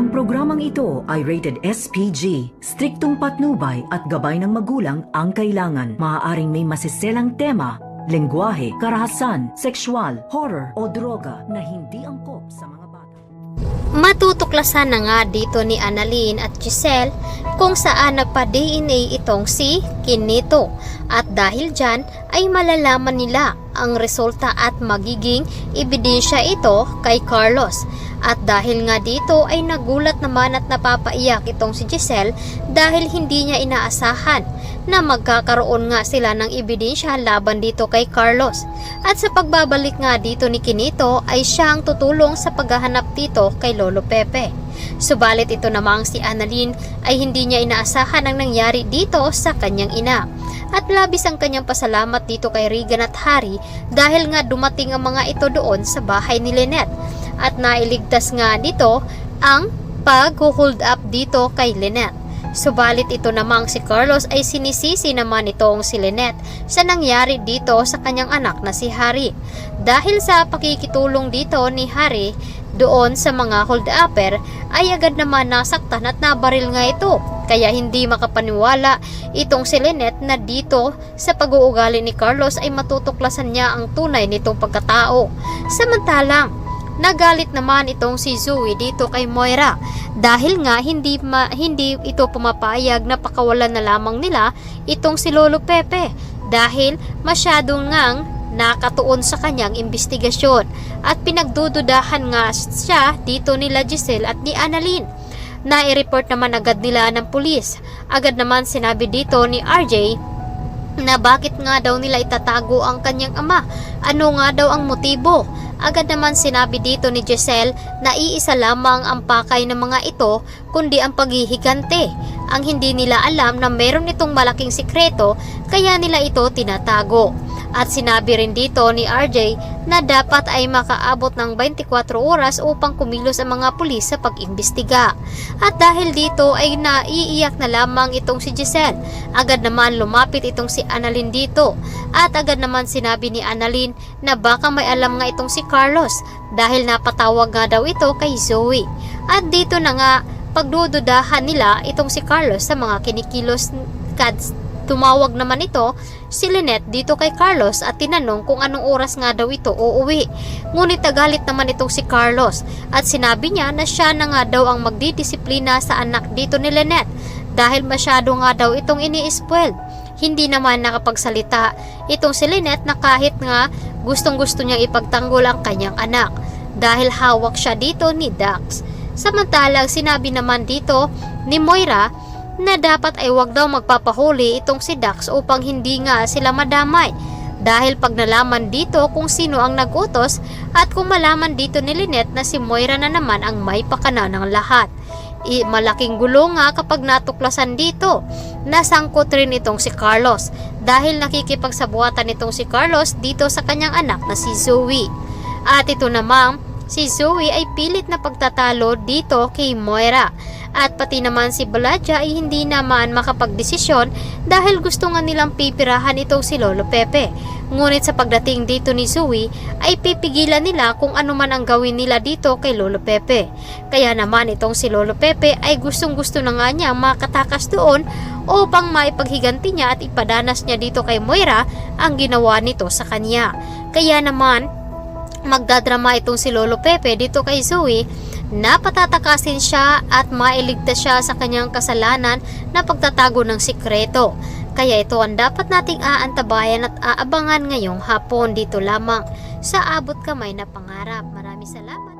Ang programang ito ay rated SPG. Striktong patnubay at gabay ng magulang ang kailangan. Maaaring may masiselang tema, lengguwahe, karahasan, sexual, horror o droga na hindi angkop sa mga bata. Matutuklasan na nga dito ni Annalyn at Giselle kung saan nagpa-DNA itong si Kinito, at dahil dyan ay malalaman nila ang resulta at magiging ebidensya ito kay Carlos. At dahil nga dito ay nagulat naman at napapaiyak itong si Giselle dahil hindi niya inaasahan na magkakaroon nga sila ng ebidensya laban dito kay Carlos. At sa pagbabalik nga dito ni Kinito ay siya ang tutulong sa paghahanap dito kay Lolo Pepe. Subalit ito namang si Annalyn ay hindi niya inaasahan ang nangyari dito sa kanyang ina. At labis ang kanyang pasalamat dito kay Regan at Harry dahil nga dumating ang mga ito doon sa bahay ni Lynette. At nailigtas nga dito ang pag-hold up dito kay Lynette. Subalit ito namang si Carlos ay sinisisi naman itong si Lynette sa nangyari dito sa kanyang anak na si Harry. Dahil sa pakikitulong dito ni Harry doon sa mga hold-upper ay agad naman nasaktan at nabaril nga ito. Kaya hindi makapaniwala itong si Lynette na dito sa pag-uugali ni Carlos ay matutuklasan niya ang tunay nitong pagkatao. Samantalang nagalit naman itong si Zoe dito kay Moira dahil nga hindi ito pumapayag na pakawalan na lamang nila itong si Lolo Pepe dahil masyadong ngang nakatuon sa kanyang investigasyon at pinagdududahan nga siya dito nila Giselle at ni Annalyn. Nai-report naman agad nila ng pulis. Agad naman sinabi dito ni RJ na bakit nga daw nila itatago ang kanyang ama. Ano nga daw ang motibo? Agad naman sinabi dito ni Giselle na iisa lamang ang pakay ng mga ito kundi ang paghihigante. Ang hindi nila alam na meron itong malaking sikreto kaya nila ito tinatago. At sinabi rin dito ni RJ na dapat ay makaabot ng 24 oras upang kumilos ang mga pulis sa pag-imbestiga. At dahil dito ay naiiyak na lamang itong si Giselle. Agad naman lumapit itong si Annalyn dito. At agad naman sinabi ni Annalyn na baka may alam nga itong si Carlos dahil napatawag nga daw ito kay Zoe. At dito na nga pagdududahan nila itong si Carlos sa mga kinikilos kads. Tumawag naman ito si Lynette dito kay Carlos at tinanong kung anong oras nga daw ito uuwi. Ngunit nagalit naman itong si Carlos at sinabi niya na siya na nga daw ang magdidisiplina sa anak dito ni Lynette dahil masyado nga daw itong ini-spoil. Hindi naman nakapagsalita itong si Lynette na kahit nga gustong-gusto niyang ipagtanggol ang kanyang anak dahil hawak siya dito ni Dax. Samantalang sinabi naman dito ni Moira na dapat ay wag daw magpapahuli itong si Dax upang hindi nga sila madamay dahil pag nalaman dito kung sino ang nagutos at kung malaman dito ni Lynette na si Moira na naman ang may pakana ng lahat. Malaking gulo nga kapag natuklasan dito. Nasangkot rin itong si Carlos dahil nakikipagsabuatan itong si Carlos dito sa kanyang anak na si Zoe. At ito namang si Zoe ay pilit na pagtatalo dito kay Moira. At pati naman si Baladja ay hindi naman makapagdesisyon dahil gusto nga nilang pipirahan itong si Lolo Pepe. Ngunit sa pagdating dito ni Zoe ay pipigilan nila kung ano man ang gawin nila dito kay Lolo Pepe. Kaya naman itong si Lolo Pepe ay gustong-gusto na nga niya makatakas doon upang maipaghiganti niya at ipadanas niya dito kay Moira ang ginawa nito sa kanya. Kaya naman magdadrama itong si Lolo Pepe dito kay Zoe na patatakasin siya at mailigtas siya sa kanyang kasalanan na pagtatago ng sikreto. Kaya ito ang dapat nating aantabayan at aabangan ngayong hapon dito lamang sa Abot Kamay na Pangarap. Maraming salamat.